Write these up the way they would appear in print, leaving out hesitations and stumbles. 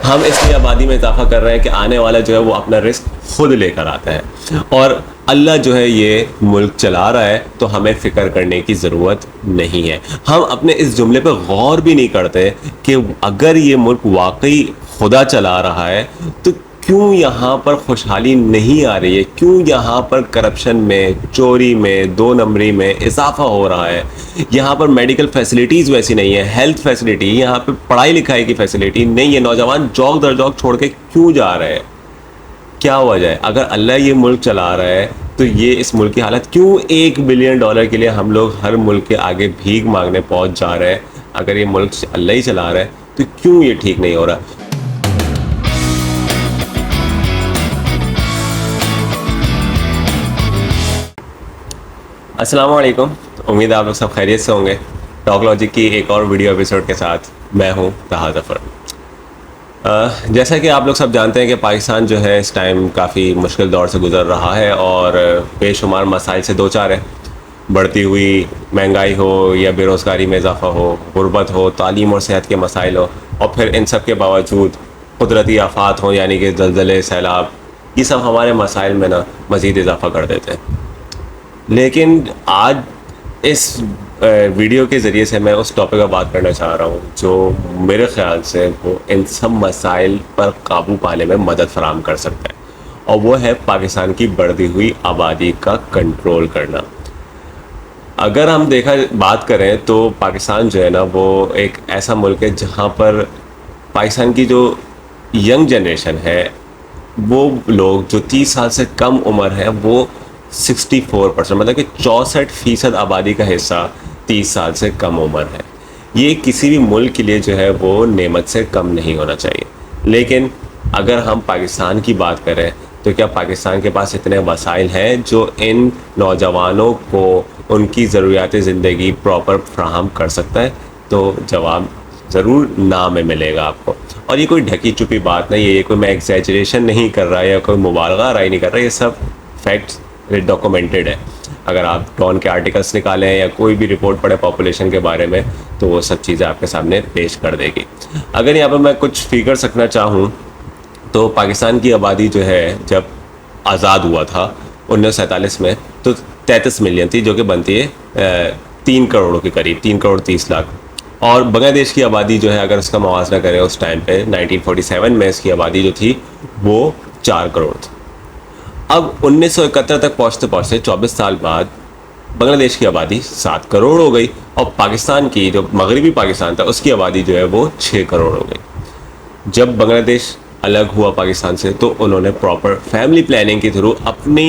ہم اس لیے آبادی میں اضافہ کر رہے ہیں کہ آنے والا جو ہے وہ اپنا رزق خود لے کر آتا ہے، اور اللہ جو ہے یہ ملک چلا رہا ہے، تو ہمیں فکر کرنے کی ضرورت نہیں ہے۔ ہم اپنے اس جملے پہ غور بھی نہیں کرتے کہ اگر یہ ملک واقعی خدا چلا رہا ہے تو کیوں یہاں پر خوشحالی نہیں آ رہی ہے، کیوں یہاں پر کرپشن میں، چوری میں، دو نمبری میں اضافہ ہو رہا ہے، یہاں پر میڈیکل فیسلٹیز ویسی نہیں ہے، ہیلتھ فیسلٹی، یہاں پہ پڑھائی لکھائی کی فیسلٹی نہیں ہے، نوجوان جوک در جوک چھوڑ کے کیوں جا رہے ہیں؟ کیا وجہ ہے؟ اگر اللہ یہ ملک چلا رہا ہے تو یہ اس ملک کی حالت کیوں $1 بلین کے لیے ہم لوگ ہر ملک کے آگے بھیک مانگنے پہنچ جا رہے ہیں؟ اگر یہ ملک اللہ ہی چلا رہا ہے تو کیوں یہ ٹھیک نہیں ہو رہا؟ السلام علیکم، امید ہے آپ لوگ سب خیریت سے ہوں گے۔ ٹاک لاجک کی ایک اور ویڈیو ایپیسوڈ کے ساتھ میں ہوں طہا ظفر۔ جیسا کہ آپ لوگ سب جانتے ہیں کہ پاکستان جو ہے اس ٹائم کافی مشکل دور سے گزر رہا ہے اور بے شمار مسائل سے دو چار ہے۔ بڑھتی ہوئی مہنگائی ہو یا بے روزگاری میں اضافہ ہو، غربت ہو، تعلیم اور صحت کے مسائل ہو، اور پھر ان سب کے باوجود قدرتی آفات ہوں یعنی کہ زلزلے، سیلاب، یہ سب ہمارے مسائل میں نا مزید اضافہ کر دیتے ہیں۔ لیکن آج اس ویڈیو کے ذریعے سے میں اس ٹاپک پر بات کرنا چاہ رہا ہوں جو میرے خیال سے وہ ان سب مسائل پر قابو پانے میں مدد فراہم کر سکتا ہے، اور وہ ہے پاکستان کی بڑھتی ہوئی آبادی کا کنٹرول کرنا۔ اگر ہم بات کریں تو پاکستان جو ہے نا وہ ایک ایسا ملک ہے جہاں پر پاکستان کی جو ینگ جنریشن ہے، وہ لوگ جو 30 سال سے کم عمر ہے وہ 64%، مطلب کہ 64% آبادی کا حصہ 30 سال سے کم عمر ہے۔ یہ کسی بھی ملک کے لیے جو ہے وہ نعمت سے کم نہیں ہونا چاہیے۔ لیکن اگر ہم پاکستان کی بات کریں تو کیا پاکستان کے پاس اتنے وسائل ہیں جو ان نوجوانوں کو ان کی ضروریات زندگی پراپر فراہم کر سکتا ہے؟ تو جواب ضرور نہ میں ملے گا آپ کو۔ اور یہ کوئی ڈھکی چھپی بات نہیں ہے، یہ کوئی میں ایگزیجریشن نہیں کر رہا یا کوئی مبالغہ رائے نہیں کر رہا، یہ سب فیکٹس ڈاکومنٹڈ ہے۔ اگر آپ ڈان کے آرٹیکلس نکالیں یا کوئی بھی رپورٹ پڑھیں پاپولیشن کے بارے میں تو وہ سب چیزیں آپ کے سامنے پیش کر دے گی۔ اگر یہاں پہ میں کچھ فگر رکھنا چاہوں تو پاکستان کی آبادی جو ہے جب آزاد ہوا تھا 1947 میں تو 33 ملین تھی، جو کہ بنتی ہے 3 کروڑ کے قریب، 3 کروڑ 30 لاکھ۔ اور بنگلہ دیش کی آبادی جو ہے اگر اس کا موازنہ کریں اس ٹائم پہ 1947 میں اس کی آبادی جو تھی وہ 4 کروڑ تھی۔ اب 1971 تک پہنچتے پہنچتے 24 سال بعد بنگلہ دیش کی آبادی 7 کروڑ ہو گئی، اور پاکستان کی جو مغربی پاکستان تھا اس کی آبادی جو ہے وہ 6 کروڑ ہو گئی۔ جب بنگلہ دیش الگ ہوا پاکستان سے تو انہوں نے پراپر فیملی پلاننگ کے تھرو اپنی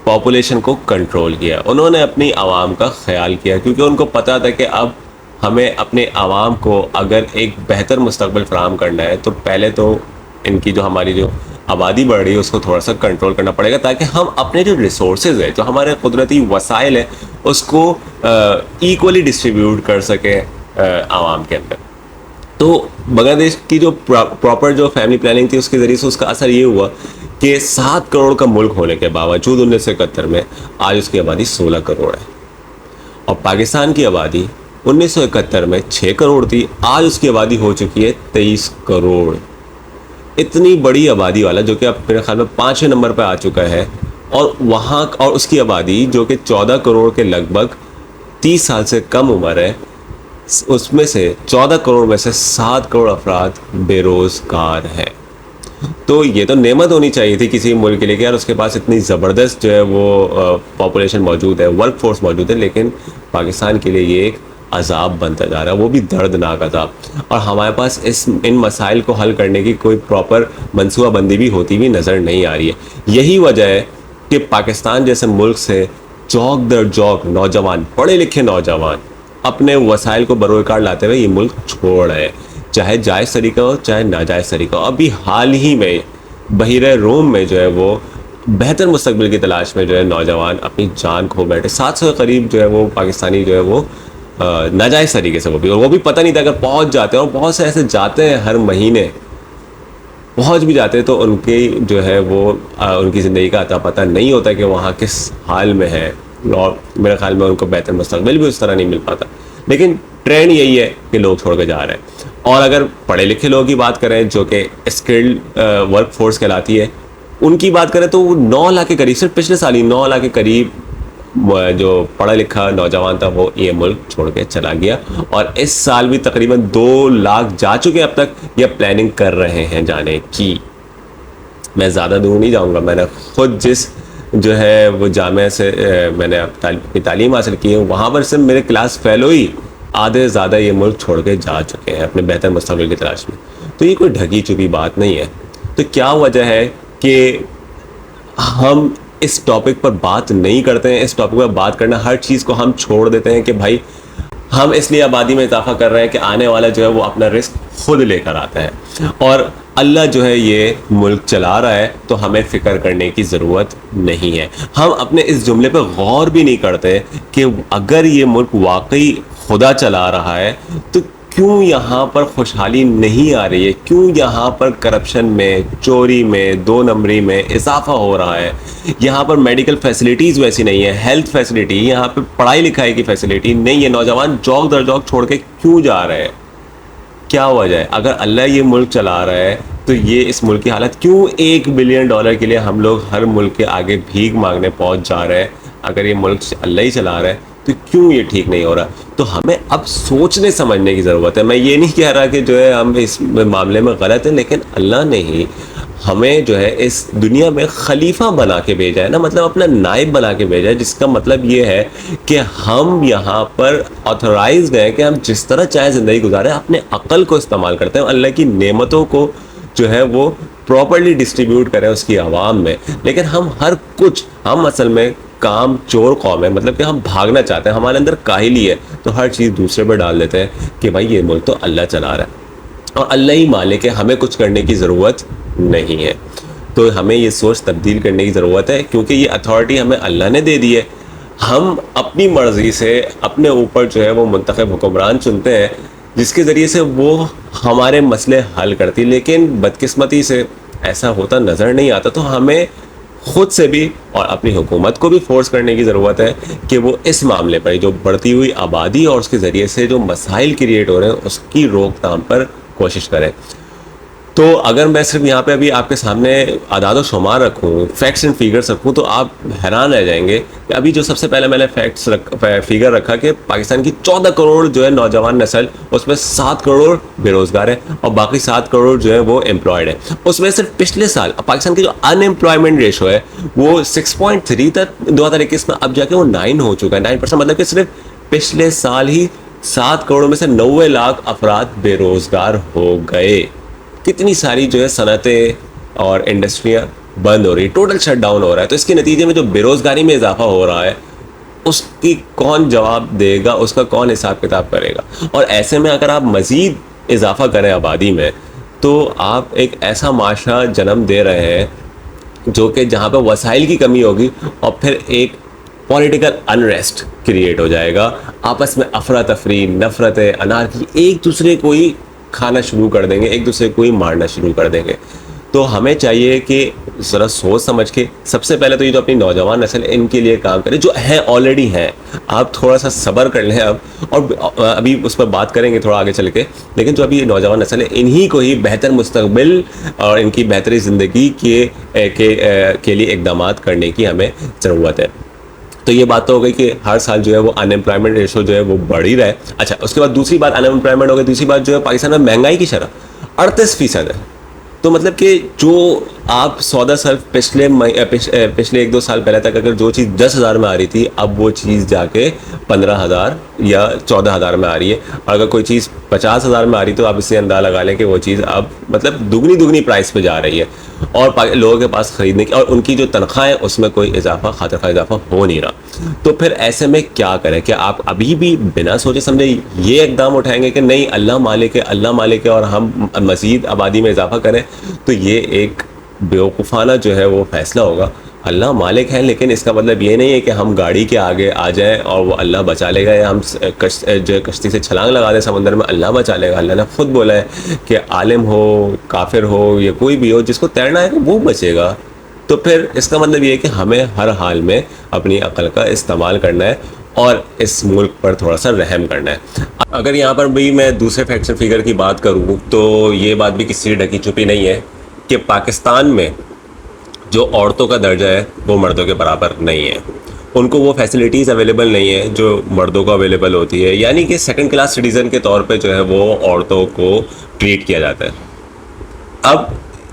پاپولیشن کو کنٹرول کیا، انہوں نے اپنی عوام کا خیال کیا، کیونکہ ان کو پتہ تھا کہ اب ہمیں اپنے عوام کو اگر ایک بہتر مستقبل فراہم کرنا ہے تو پہلے تو ان کی جو ہماری جو آبادی بڑھ رہی ہے اس کو تھوڑا سا کنٹرول کرنا پڑے گا، تاکہ ہم اپنے جو ریسورسز ہیں، جو ہمارے قدرتی وسائل ہیں، اس کو ایکولی ڈسٹریبیوٹ کر سکیں عوام کے اندر۔ تو بنگلہ دیش کی جو پراپر جو فیملی پلاننگ تھی اس کے ذریعے سے اس کا اثر یہ ہوا کہ 7 کروڑ کا ملک ہونے کے باوجود 1971 میں آج اس کی آبادی 16 کروڑ ہے، اور پاکستان کی آبادی 1971 میں 6 کروڑ تھی، آج اس کی آبادی ہو چکی ہے 23 کروڑ۔ اتنی بڑی آبادی والا جو کہ اب میرے خیال میں 5ویں نمبر پہ آ چکا ہے، اور وہاں اور اس کی آبادی جو کہ 14 کروڑ کے لگ بھگ 30 سال سے کم عمر ہے، اس میں سے 14 کروڑ میں سے 7 کروڑ افراد بے روزگار ہیں۔ تو یہ تو نعمت ہونی چاہیے تھی کسی ملک کے لیے کہ یار اس کے پاس اتنی زبردست جو ہے وہ پاپولیشن موجود ہے، ورک فورس موجود ہے، لیکن پاکستان کے لیے یہ ایک عذاب بنتا جا رہا ہے، وہ بھی دردناک عذاب۔ اور ہمارے پاس ان مسائل کو حل کرنے کی کوئی پراپر منصوبہ بندی بھی ہوتی ہوئی نظر نہیں آ رہی ہے۔ یہی وجہ ہے کہ پاکستان جیسے ملک سے چوک در چوک نوجوان، پڑھے لکھے نوجوان اپنے وسائل کو بروئے کار لاتے ہوئے یہ ملک چھوڑ رہے ہیں، چاہے جائز طریقہ ہو چاہے ناجائز طریقہ ہو۔ ابھی حال ہی میں بحیرہ روم میں جو ہے وہ بہتر مستقبل کی تلاش میں جو ہے نوجوان اپنی جان کھو بیٹھے، 700 کے قریب جو ہے وہ پاکستانی جو ہے وہ ناجائز طریقے سے وہ بھی پتہ نہیں تھا اگر پہنچ جاتے ہیں، اور بہت سے ایسے جاتے ہیں ہر مہینے، پہنچ بھی جاتے ہیں تو ان کی جو ہے وہ ان کی زندگی کا اتا پتہ نہیں ہوتا کہ وہاں کس حال میں ہے، اور میرے خیال میں ان کو بہتر مستقبل بھی اس طرح نہیں مل پاتا۔ لیکن ٹرینڈ یہی ہے کہ لوگ چھوڑ کے جا رہے ہیں۔ اور اگر پڑھے لکھے لوگوں کی بات کریں جو کہ اسکلڈ ورک فورس کہلاتی ہے ان کی بات کریں تو وہ 9 لاکھ کے قریب، صرف پچھلے سال ہی 9 لاکھ کے قریب جو پڑھا لکھا نوجوان تھا وہ یہ ملک چھوڑ کے چلا گیا، اور اس سال بھی تقریباً 2 لاکھ جا چکے ہیں اب تک، یا پلاننگ کر رہے ہیں جانے کی۔ میں زیادہ دور نہیں جاؤں گا، میں نے خود جس جو ہے وہ جامعہ سے میں نے اپنی تعلیم حاصل کی ہے وہاں پر صرف میرے کلاس فیلو ہی آدھے زیادہ یہ ملک چھوڑ کے جا چکے ہیں اپنے بہتر مستقبل کی تلاش میں۔ تو یہ کوئی ڈھکی چھپی بات نہیں ہے۔ تو کیا وجہ ہے کہ ہم اس ٹاپک پر بات نہیں کرتے ہیں؟ اس ٹاپک پر بات کرنا، ہر چیز کو ہم چھوڑ دیتے ہیں کہ بھائی ہم اس لیے آبادی میں اضافہ کر رہے ہیں کہ آنے والا جو ہے وہ اپنا رزق خود لے کر آتا ہے، اور اللہ جو ہے یہ ملک چلا رہا ہے تو ہمیں فکر کرنے کی ضرورت نہیں ہے۔ ہم اپنے اس جملے پہ غور بھی نہیں کرتے کہ اگر یہ ملک واقعی خدا چلا رہا ہے تو کیوں یہاں پر خوشحالی نہیں آ رہی ہے، کیوں یہاں پر کرپشن میں، چوری میں، 2 نمبری میں اضافہ ہو رہا ہے، یہاں پر میڈیکل فیسلٹیز ویسی نہیں ہے، ہیلتھ فیسلٹی، یہاں پہ پڑھائی لکھائی کی فیسلٹی نہیں ہے، نوجوان جوک در جوک چھوڑ کے کیوں جا رہے ہیں؟ کیا وجہ ہے؟ اگر اللہ یہ ملک چلا رہا ہے تو یہ اس ملک کی حالت کیوں $1 بلین کے لیے ہم لوگ ہر ملک کے آگے بھیک مانگنے پہنچ جا رہے ہیں؟ اگر یہ ملک اللہ ہی چلا رہا ہے تو کیوں یہ ٹھیک نہیں ہو رہا؟ تو ہمیں اب سوچنے سمجھنے کی ضرورت ہے۔ میں یہ نہیں کہہ رہا کہ جو ہے ہم اس معاملے میں غلط ہیں، لیکن اللہ نے ہی ہمیں جو ہے اس دنیا میں خلیفہ بنا کے بھیجا ہے نا، مطلب اپنا نائب بنا کے بھیجا ہے، جس کا مطلب یہ ہے کہ ہم یہاں پر آتھورائزڈ ہیں کہ ہم جس طرح چاہے زندگی گزاریں، اپنے عقل کو استعمال کرتے ہیں، اللہ کی نعمتوں کو جو ہے وہ پراپرلی ڈسٹریبیوٹ کریں اس کی عوام میں۔ لیکن ہم اصل میں کام چور قوم ہے، مطلب کہ ہم بھاگنا چاہتے ہیں، ہمارے اندر کاہلی ہے، تو ہر چیز دوسرے پہ ڈال دیتے ہیں کہ بھائی یہ ملک تو اللہ چلا رہا ہے اور اللہ ہی مالک ہے، ہمیں کچھ کرنے کی ضرورت نہیں ہے۔ تو ہمیں یہ سوچ تبدیل کرنے کی ضرورت ہے، کیونکہ یہ اتھارٹی ہمیں اللہ نے دے دی ہے۔ ہم اپنی مرضی سے اپنے اوپر جو ہے وہ منتخب حکمران چنتے ہیں جس کے ذریعے سے وہ ہمارے مسئلے حل کرتی، لیکن بدقسمتی سے ایسا ہوتا نظر نہیں آتا۔ تو ہمیں خود سے بھی اور اپنی حکومت کو بھی فورس کرنے کی ضرورت ہے کہ وہ اس معاملے پر جو بڑھتی ہوئی آبادی اور اس کے ذریعے سے جو مسائل کریٹ ہو رہے ہیں اس کی روک تھام پر کوشش کریں۔ تو اگر میں صرف یہاں پہ ابھی آپ کے سامنے اعداد و شمار رکھوں، فیکٹس اینڈ فیگرس رکھوں، تو آپ حیران رہ جائیں گے کہ ابھی جو سب سے پہلے میں نے فیگر رکھا کہ پاکستان کی 14 کروڑ جو ہے نوجوان نسل، اس میں 7 کروڑ بے روزگار ہے اور باقی 7 کروڑ جو ہے وہ امپلائڈ ہے۔ اس میں صرف پچھلے سال پاکستان کی جو ان امپلائمنٹ ریشو ہے وہ 6.3 تھا 2021 میں، اب جا کے وہ 9 ہو چکا ہے، 9%، مطلب کہ صرف پچھلے سال ہی 7 کروڑ میں سے 90 لاکھ افراد بے روزگار ہو گئے۔ کتنی ساری جو ہے صنعتیں اور انڈسٹریاں بند ہو رہی، ٹوٹل شٹ ڈاؤن ہو رہا ہے۔ تو اس کے نتیجے میں جو بے روزگاری میں اضافہ ہو رہا ہے اس کی کون جواب دے گا، اس کا کون حساب کتاب کرے گا؟ اور ایسے میں اگر آپ مزید اضافہ کریں آبادی میں تو آپ ایک ایسا معاشرہ جنم دے رہے ہیں جو کہ جہاں پہ وسائل کی کمی ہوگی اور پھر ایک پولیٹیکل انریسٹ کریٹ ہو جائے گا، آپس میں افراتفری، نفرتیں، انارکی، ایک دوسرے کو ہی کھانا شروع کر دیں گے، ایک دوسرے کو ہی مارنا شروع کر دیں گے۔ تو ہمیں چاہیے کہ ذرا سوچ سمجھ کے سب سے پہلے تو یہ جو اپنی نوجوان نسل ان کے لیے کام کرے، جو ہیں آلریڈی ہیں، آپ تھوڑا سا صبر کر لیں اب، اور ابھی اس پر بات کریں گے تھوڑا آگے چل کے، لیکن جو ابھی نوجوان نسل ہے انہی کو ہی بہتر مستقبل اور ان کی بہتری زندگی کے لیے اقدامات کرنے کی ہمیں ضرورت ہے۔ تو یہ بات تو ہو گئی کہ ہر سال جو ہے وہ ان امپلائمنٹ ریشو جو ہے وہ بڑھ ہی رہا ہے۔ اچھا، اس کے بعد دوسری بات ان امپلائمنٹ ہو گئی، دوسری بات جو ہے پاکستان میں مہنگائی کی شرح 38% ہے۔ تو مطلب کہ جو آپ سودا صرف پچھلے 1-2 سال پہلے تک اگر جو چیز 10,000 میں آ رہی تھی، اب وہ چیز جا کے 15,000 یا 14,000 میں آ رہی ہے، اور اگر کوئی چیز 50,000 میں آ رہی تو آپ اس سے اندازہ لگا لیں کہ وہ چیز اب مطلب دگنی پرائس پہ جا رہی ہے، اور لوگوں کے پاس خریدنے کی اور ان کی جو تنخواہیں اس میں کوئی اضافہ خاطر خواہ اضافہ ہو نہیں رہا۔ تو پھر ایسے میں کیا کریں؟ کہ آپ ابھی بھی بنا سوچے سمجھے یہ اقدام اٹھائیں گے کہ نہیں اللہ مالک ہے اور ہم مزید آبادی میں اضافہ کریں؟ تو یہ ایک بیوقوفانہ جو ہے وہ فیصلہ ہوگا۔ اللہ مالک ہے، لیکن اس کا مطلب یہ نہیں ہے کہ ہم گاڑی کے آگے آ جائیں اور وہ اللہ بچا لے گا، یا ہم جو کشتی سے چھلانگ لگا دیں سمندر میں، اللہ بچا لے گا۔ اللہ نے خود بولا ہے کہ عالم ہو، کافر ہو یا کوئی بھی ہو، جس کو تیرنا ہے وہ بچے گا۔ تو پھر اس کا مطلب یہ ہے کہ ہمیں ہر حال میں اپنی عقل کا استعمال کرنا ہے اور اس ملک پر تھوڑا سا رحم کرنا ہے. اگر یہاں پر بھی میں دوسرے فیکٹس اینڈ فگر کی بات کروں تو یہ بات بھی کسی ڈھکی چھپی نہیں ہے کہ پاکستان میں جو عورتوں کا درجہ ہے وہ مردوں کے برابر نہیں ہے. ان کو وہ فیسلٹیز اویلیبل نہیں ہے جو مردوں کو اویلیبل ہوتی ہے, یعنی کہ سیکنڈ کلاس سٹیزن کے طور پہ جو ہے وہ عورتوں کو ٹریٹ کیا جاتا ہے. اب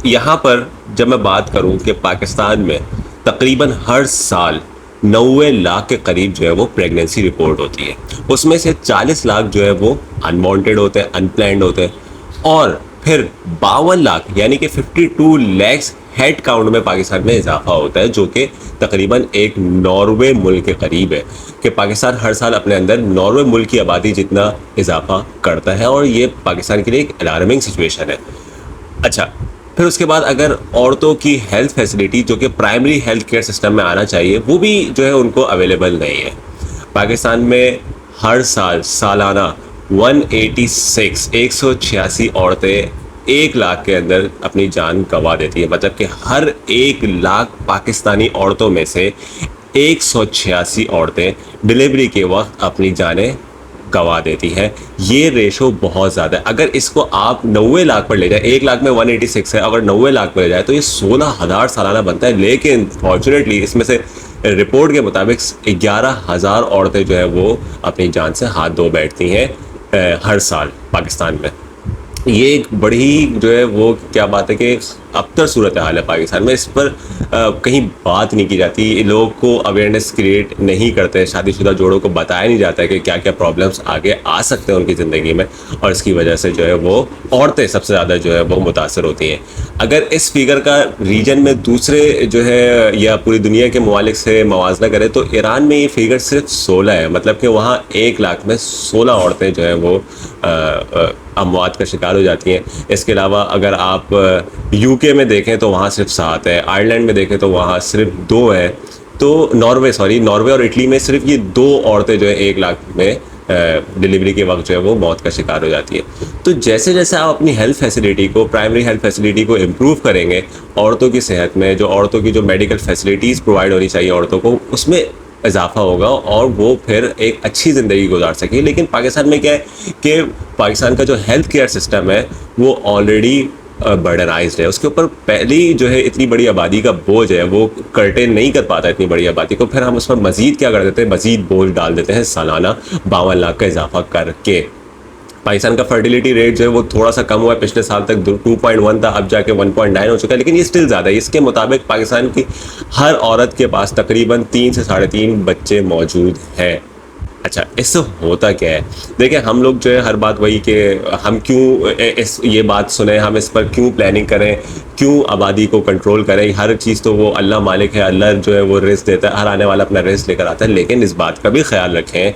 یہاں پر جب میں بات کروں کہ پاکستان میں تقریباً ہر سال 90 لاکھ کے قریب جو ہے وہ پریگننسی رپورٹ ہوتی ہے, اس میں سے 40 لاکھ جو ہے وہ انوانٹیڈ ہوتے ہیں, انپلانڈ ہوتے ہیں, اور پھر 52 لاکھ یعنی کہ 52 لیکس ہیڈ کاؤنٹ میں پاکستان میں اضافہ ہوتا ہے, جو کہ تقریباً ایک ناروے ملک کے قریب ہے, کہ پاکستان ہر سال اپنے اندر ناروے ملک کی آبادی جتنا اضافہ کرتا ہے, اور یہ پاکستان کے لیے ایک الارمنگ سچویشن ہے. اچھا, پھر اس کے بعد اگر عورتوں کی ہیلتھ فیسلٹی جو کہ پرائمری ہیلتھ کیئر سسٹم میں آنا چاہیے وہ بھی جو ہے ان کو اویلیبل نہیں ہے. پاکستان میں ہر سال سالانہ 186 عورتیں 1 لاکھ کے اندر اپنی جان گنوا دیتی ہے, مطلب کہ ہر 1 لاکھ پاکستانی عورتوں میں سے 186 عورتیں ڈلیوری کے وقت اپنی جانیں گنوا دیتی ہے. یہ ریشو بہت زیادہ ہے. اگر اس کو آپ 90 لاکھ پر لے جائیں, 1 لاکھ میں 186 ہے, اگر 90 لاکھ پر لے جائے تو یہ 16,000 سالانہ بنتا ہے. لیکن فارچونیٹلی اس میں سے رپورٹ کے مطابق 11,000 عورتیں جو ہے وہ اپنی جان سے ہاتھ دھو بیٹھتی ہیں ہر سال پاکستان میں. یہ ایک بڑی جو ہے وہ کیا بات ہے کہ ابتر صورتحال ہے پاکستان میں. اس پر کہیں بات نہیں کی جاتی, لوگوں کو اویئرنیس کریٹ نہیں کرتے, شادی شدہ جوڑوں کو بتایا نہیں جاتا ہے کہ کیا کیا پرابلمس آگے آ سکتے ہیں ان کی زندگی میں, اور اس کی وجہ سے جو ہے وہ عورتیں سب سے زیادہ جو ہے وہ متاثر ہوتی ہیں. اگر اس فگر کا ریجن میں دوسرے جو ہے یا پوری دنیا کے ممالک سے موازنہ کرے تو ایران میں یہ فگر صرف 16 ہے, مطلب کہ وہاں 1 لاکھ میں 16 عورتیں جو ہے وہ اموات کا شکار ہو جاتی ہیں. اس کے علاوہ اگر آپ یو کے میں دیکھیں تو وہاں صرف 7 ہے, آئرلینڈ میں دیکھیں تو وہاں صرف 2 ہے, تو ناروے اور اٹلی میں صرف یہ 2 عورتیں جو ہے 1 لاکھ میں ڈلیوری کے وقت جو ہے وہ موت کا شکار ہو جاتی ہے. تو جیسے جیسے آپ اپنی ہیلتھ فیسلٹی کو, پرائمری ہیلتھ فیسلٹی کو امپروو کریں گے, عورتوں کی صحت میں جو عورتوں کی جو میڈیکل فیسلٹیز پرووائڈ ہونی چاہیے عورتوں کو, اس میں اضافہ ہوگا اور وہ پھر ایک اچھی زندگی گزار سکے. لیکن پاکستان میں کیا ہے کہ پاکستان کا جو ہیلتھ کیئر سسٹم ہے وہ آلریڈی برڈنائزڈ ہے, اس کے اوپر پہلی جو ہے اتنی بڑی آبادی کا بوجھ ہے وہ کرٹین نہیں کر پاتا اتنی بڑی آبادی کو, پھر ہم اس پر مزید کیا کر دیتے ہیں, مزید بوجھ ڈال دیتے ہیں سالانہ 52 لاکھ کا اضافہ کر کے. پاکستان کا فرٹیلیٹی ریٹ جو ہے وہ تھوڑا سا کم ہوا ہے, پچھلے سال تک 2.1 تھا, اب جا کے 1.9 ہو چکا ہے, لیکن یہ اسٹل زیادہ ہے. اس کے مطابق پاکستان کی ہر عورت کے پاس تقریباً 3 سے 3.5 بچے موجود ہیں. اچھا, اس سے ہوتا کیا ہے, دیکھیں ہم لوگ جو ہے ہر بات وہی کہ ہم کیوں یہ بات سنیں, ہم اس پر کیوں پلاننگ کریں, کیوں آبادی کو کنٹرول کریں. ہر چیز تو وہ اللہ مالک ہے, اللہ جو ہے وہ رزق دیتا ہے, ہر آنے والا اپنا رزق لے کر آتا ہے. لیکن اس بات کا بھی خیال رکھیں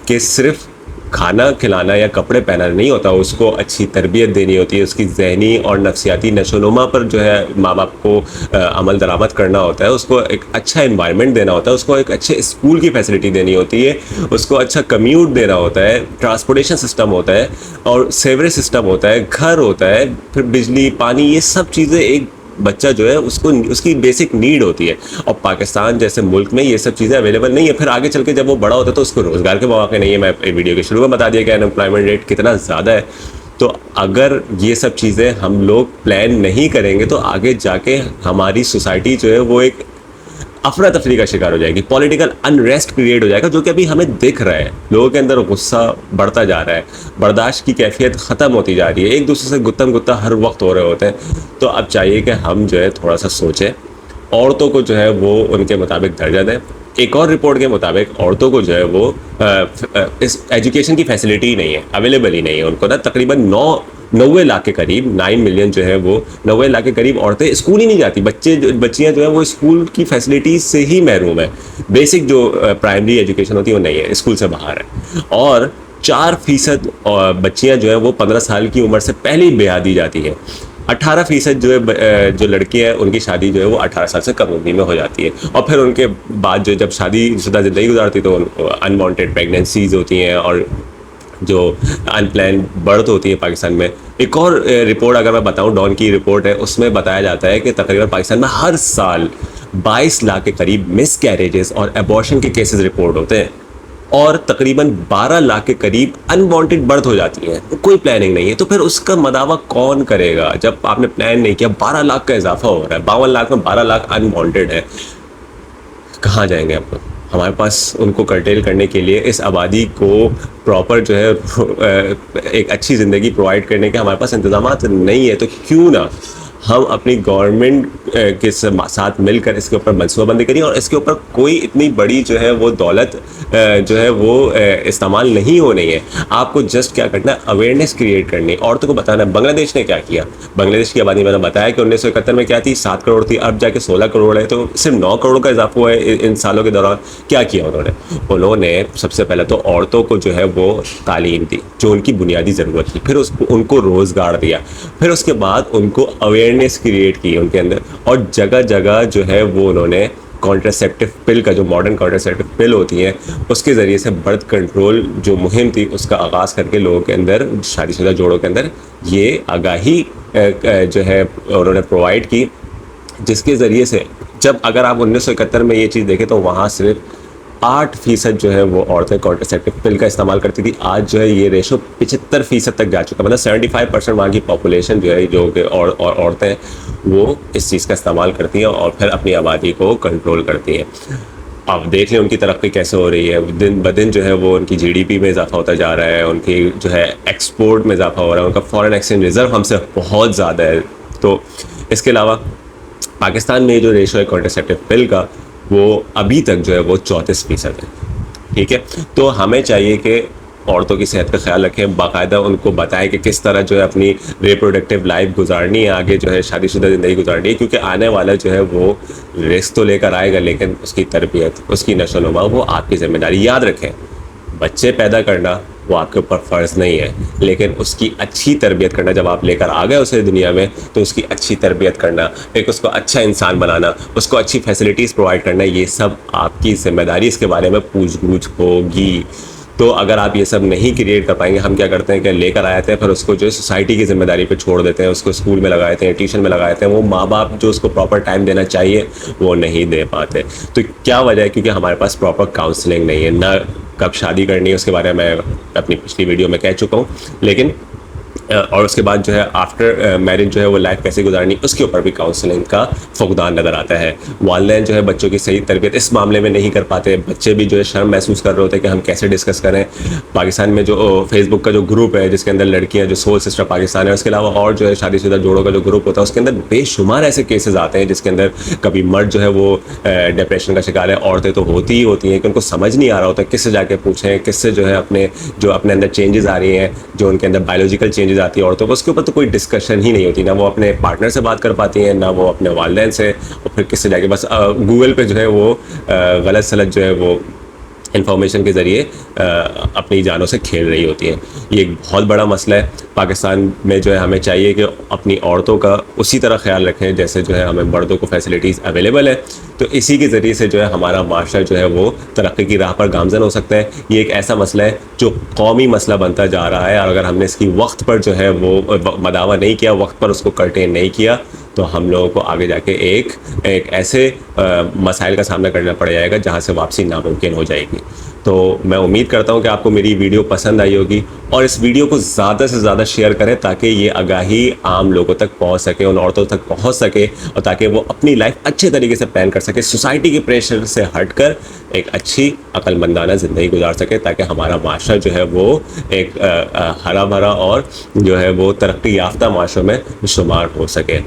کہ صرف کھانا کھلانا یا کپڑے پہنانا نہیں ہوتا, اس کو اچھی تربیت دینی ہوتی ہے, اس کی ذہنی اور نفسیاتی نشو و نما پر جو ہے ماں باپ کو عمل درآمد کرنا ہوتا ہے, اس کو ایک اچھا انوائرمنٹ دینا ہوتا ہے, اس کو ایک اچھے اسکول کی فیسلٹی دینی ہوتی ہے, اس کو اچھا کمیوٹ دینا ہوتا ہے, ٹرانسپورٹیشن سسٹم ہوتا ہے, اور سیوریج سسٹم ہوتا ہے, گھر ہوتا ہے, پھر بجلی پانی, یہ سب چیزیں ایک بچہ جو ہے اس کی بیسک نیڈ ہوتی ہے. اور پاکستان جیسے ملک میں یہ سب چیزیں اویلیبل نہیں ہے. پھر آگے چل کے جب وہ بڑا ہوتا ہے تو اس کو روزگار کے مواقع نہیں ہے. میں ویڈیو کے شروع میں بتا دیا کہ ان امپلائمنٹ ریٹ کتنا زیادہ ہے. تو اگر یہ سب چیزیں ہم لوگ پلان نہیں کریں گے تو آگے جا کے ہماری سوسائٹی جو ہے وہ ایک افراتفری کا شکار ہو جائے گی, پولیٹیکل انریسٹ کریٹ ہو جائے گا, جو کہ ابھی ہمیں دکھ رہا ہے. لوگوں کے اندر غصہ بڑھتا جا رہا ہے, برداشت کی کیفیت ختم ہوتی جا رہی ہے, ایک دوسرے سے گتم گتا ہر وقت ہو رہے ہوتے ہیں. تو اب چاہیے کہ ہم جو ہے تھوڑا سا سوچیں, عورتوں کو جو ہے وہ ان کے مطابق درجہ دیں. ایک اور رپورٹ کے مطابق عورتوں کو جو ہے وہ اس ایجوکیشن کی فیسلٹی نہیں ہے, اویلیبل ہی نہیں ہے ان کو. نا تقریباً 90 لاکھ کے قریب 9 ملین جو ہے وہ 90 لاکھ کے قریب عورتیں اسکول ہی نہیں جاتی. بچیاں جو ہیں وہ اسکول کی فیسلٹیز سے ہی محروم ہیں. بیسک جو پرائمری ایجوکیشن ہوتی ہے وہ نہیں ہے, اسکول سے باہر ہے. اور 4% بچیاں جو ہیں وہ 15 سال کی عمر سے پہلے ہی بیاہ دی جاتی ہیں. 18% جو ہے جو لڑکیاں ہیں ان کی شادی جو ہے وہ 18 سال سے کم عمری میں ہو جاتی ہے. اور پھر ان کے بعد جو جب شادی شدہ زندگی گزارتی تو انوانٹیڈ پریگننسیز ہوتی ہیں اور جو ان پلان برتھ ہوتی ہے پاکستان میں. ایک اور رپورٹ اگر میں بتاؤں, ڈان کی رپورٹ ہے, اس میں بتایا جاتا ہے کہ تقریباً پاکستان میں ہر سال 22 لاکھ کے قریب مس کیریجز اور ایبورشن کے کیسز رپورٹ ہوتے ہیں. اور تقریباً 12 لاکھ کے قریب انوانٹیڈ برتھ ہو جاتی ہیں, کوئی پلاننگ نہیں ہے. تو پھر اس کا مداوع کون کرے گا جب آپ نے پلان نہیں کیا؟ 12 لاکھ کا اضافہ ہو رہا ہے, 52 لاکھ میں 12 لاکھ انوانٹیڈ ہے, کہاں جائیں گے آپ؟ ہمارے پاس ان کو کرٹیل کرنے کے لیے, اس آبادی کو پراپر جو ہے ایک اچھی زندگی پرووائڈ کرنے کے ہمارے پاس انتظامات نہیں ہے. تو کیوں نہ ہم اپنی گورنمنٹ کے ساتھ مل کر اس کے اوپر منصوبہ بندی کریں, اور اس کے اوپر کوئی اتنی بڑی جو ہے وہ دولت جو ہے وہ استعمال نہیں ہونی ہے. آپ کو جسٹ کیا کرنا ہے, اویئرنیس کریٹ کرنی ہے, عورتوں کو بتانا ہے. بنگلہ دیش نے کیا کیا؟ بنگلہ دیش کی آبادی میں نے بتایا کہ 1971 میں کیا تھی, 7 کروڑ تھی, اب جا کے 16 کروڑ ہے. تو صرف 9 کروڑ کا اضافہ ہوا ہے ان سالوں کے دوران. کیا کیا انہوں نے سب سے پہلے تو عورتوں کو جو ہے وہ تعلیم دی, جو ان کی بنیادی ضرورت تھی, پھر ان کو روزگار دیا, پھر اس کے بعد ان کو اویئرنیس کریٹ کی ان کے اندر, اور جگہ جگہ جو ہے وہ انہوں نے کانٹراسیپٹیو پل کا, جو ماڈرن کانٹراسیپٹیو پل ہوتی ہیں, اس کے ذریعے سے برتھ کنٹرول جو مہم تھی اس کا آغاز کر کے لوگوں کے اندر, شادی شدہ جوڑوں کے اندر یہ آگاہی جو ہے انہوں نے پرووائڈ کی, جس کے ذریعے سے جب اگر آپ 1971 میں یہ چیز دیکھیں تو وہاں صرف 8% جو ہے وہ عورتیں کانٹراسیپٹیو پل کا استعمال کرتی تھی. آج جو ہے یہ ریشو 75% تک جا چکا, مطلب 75% وہاں کی پاپولیشن جو ہے, جو کہ عورتیں ہیں وہ اس چیز کا استعمال کرتی ہیں اور پھر اپنی آبادی کو کنٹرول کرتی ہیں. اب دیکھ لیں ان کی ترقی کیسے ہو رہی ہے, دن بدن جو ہے وہ ان کی جی ڈی پی میں اضافہ ہوتا جا رہا ہے, ان کی جو ہے ایکسپورٹ میں اضافہ ہو رہا ہے, ان کا فارن ایکسچینج ریزرو ہم سے بہت زیادہ ہے. تو اس کے علاوہ پاکستان میں جو ریشو ہے کانٹراسیپٹیو پل کا, وہ ابھی تک جو ہے وہ 34% ہے. ٹھیک ہے, تو ہمیں چاہیے کہ عورتوں کی صحت کا خیال رکھیں, باقاعدہ ان کو بتائیں کہ کس طرح جو ہے اپنی ریپروڈکٹیو لائف گزارنی ہے, آگے جو ہے شادی شدہ زندگی گزارنی ہے, کیونکہ آنے والا جو ہے وہ رزق تو لے کر آئے گا, لیکن اس کی تربیت, اس کی نشو و نما وہ آپ کی ذمہ داری. یاد رکھیں, بچے پیدا کرنا وہ آپ کے اوپر فرض نہیں ہے, لیکن اس کی اچھی تربیت کرنا, جب آپ لے کر آ گئے اسے دنیا میں, تو اس کی اچھی تربیت کرنا, ایک اس کو اچھا انسان بنانا, اس کو اچھی فیسلٹیز پرووائڈ کرنا, یہ سب آپ کی ذمہ داری. اس کے بارے میں پوچھ گچھ ہوگی. تو اگر آپ یہ سب نہیں کریٹ کر پائیں گے, ہم کیا کرتے ہیں کہ لے کر آئے تھے, پھر اس کو جو سوسائٹی کی ذمہ داری پہ چھوڑ دیتے ہیں, اس کو اسکول میں لگاتے ہیں, ٹیوشن میں لگاتے ہیں, وہ ماں باپ جو اس کو پراپر ٹائم دینا چاہیے وہ نہیں دے پاتے. تو کیا وجہ ہے؟ کیونکہ ہمارے پاس پراپر کاؤنسلنگ نہیں ہے. نہ کب شادی کرنی ہے اس کے بارے میں اپنی پچھلی ویڈیو میں کہہ چکا ہوں, لیکن اور اس کے بعد جو ہے آفٹر میرج جو ہے وہ لائف کیسے گزارنی, اس کے اوپر بھی کاؤنسلنگ کا فقدان نظر آتا ہے. والدین جو ہے بچوں کی صحیح تربیت اس معاملے میں نہیں کر پاتے, بچے بھی جو ہے شرم محسوس کر رہے ہوتے ہیں کہ ہم کیسے ڈسکس کریں. پاکستان میں جو فیس بک کا جو گروپ ہے جس کے اندر لڑکیاں جو سول سسٹر پاکستان ہے, اس کے علاوہ اور جو ہے شادی شدہ جوڑوں کا جو گروپ ہوتا ہے, اس کے اندر بے شمار ایسے کیسز آتے ہیں جس کے اندر کبھی مرد جو ہے وہ ڈپریشن کا شکار ہے, عورتیں تو ہوتی ہی ہوتی ہیں کہ ان کو سمجھ نہیں آ رہا ہوتا کس سے جا کے پوچھیں, کس سے جو ہے اپنے اندر چینجز آ رہی ہیں, جو ان کے اندر بایولوجیکل چینجز آتی ہیں عورتوں کو, اس کے اوپر تو کوئی ڈسکشن ہی نہیں ہوتی. نہ وہ اپنے پارٹنر سے بات کر پاتی ہیں, نہ وہ اپنے والدین سے, اور پھر کس سے جا کے بس گوگل پہ جو ہے وہ غلط سلط جو ہے وہ انفارمیشن کے ذریعے اپنی جانوں سے کھیل رہی ہوتی ہیں. یہ ایک بہت بڑا مسئلہ ہے. پاکستان میں جو ہے ہمیں چاہیے کہ اپنی عورتوں کا اسی طرح خیال رکھیں جیسے جو ہے ہمیں مردوں کو فیسلٹیز اویلیبل ہے. تو اسی کے ذریعے سے جو ہے ہمارا معاشرہ جو ہے وہ ترقی کی راہ پر گامزن ہو سکتا ہے. یہ ایک ایسا مسئلہ ہے جو قومی مسئلہ بنتا جا رہا ہے, اور اگر ہم نے اس کی وقت پر جو ہے وہ مداوع نہیں کیا, وقت پر اس کو کرٹین نہیں کیا, تو ہم لوگوں کو آگے جا کے ایک ایسے مسائل کا سامنا کرنا پڑ جائے گا جہاں سے واپسی ناممکن ہو جائے گی. تو میں امید کرتا ہوں کہ آپ کو میری ویڈیو پسند آئی ہوگی, اور اس ویڈیو کو زیادہ سے زیادہ شیئر کریں تاکہ یہ آگاہی عام لوگوں تک پہنچ سکے, ان عورتوں تک پہنچ سکے, اور تاکہ وہ اپنی لائف اچھے طریقے سے پلان کر سکے, سوسائٹی کے پریشر سے ہٹ کر ایک اچھی عقل مندانہ زندگی گزار سکے, تاکہ ہمارا معاشرہ جو ہے وہ ایک ہرا بھرا اور جو ہے وہ ترقی یافتہ معاشروں میں شمار ہو سکے.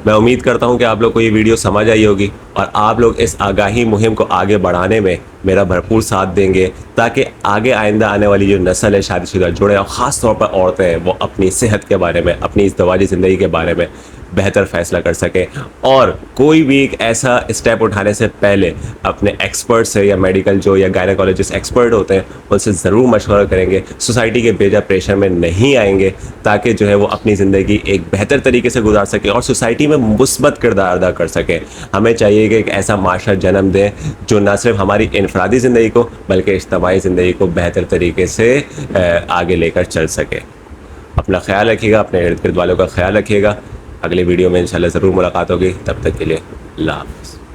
میں امید کرتا ہوں کہ آپ لوگ کو یہ ویڈیو سمجھ آئی ہوگی, اور آپ لوگ اس آگاہی مہم کو آگے بڑھانے میں میرا بھرپور ساتھ دیں گے, تاکہ آگے آئندہ آنے والی جو نسل ہے شادی شدہ جوڑے, اور خاص طور پر عورتیں ہیں, وہ اپنی صحت کے بارے میں, اپنی ازدواجی زندگی کے بارے میں بہتر فیصلہ کر سکیں, اور کوئی بھی ایک ایسا اسٹیپ اٹھانے سے پہلے اپنے ایکسپرٹ سے, یا میڈیکل جو یا گائنیکالوجسٹ ایکسپرٹ ہوتے ہیں ان سے ضرور مشورہ کریں گے, سوسائٹی کے بیجا پریشر میں نہیں آئیں گے, تاکہ جو ہے وہ اپنی زندگی ایک بہتر طریقے سے گزار سکیں اور سوسائٹی میں مثبت کردار ادا کر سکیں. ہمیں چاہیے کہ ایک ایسا معاشرہ جنم دیں جو نہ صرف ہماری انفرادی زندگی کو بلکہ اجتماعی زندگی کو بہتر طریقے سے آگے لے کر چل سکے. اپنا خیال رکھیے گا, اپنے ارد گرد والوں کا خیال رکھیے گا. اگلے ویڈیو میں انشاءاللہ ضرور ملاقات ہوگی, تب تک کے لیے اللہ حافظ.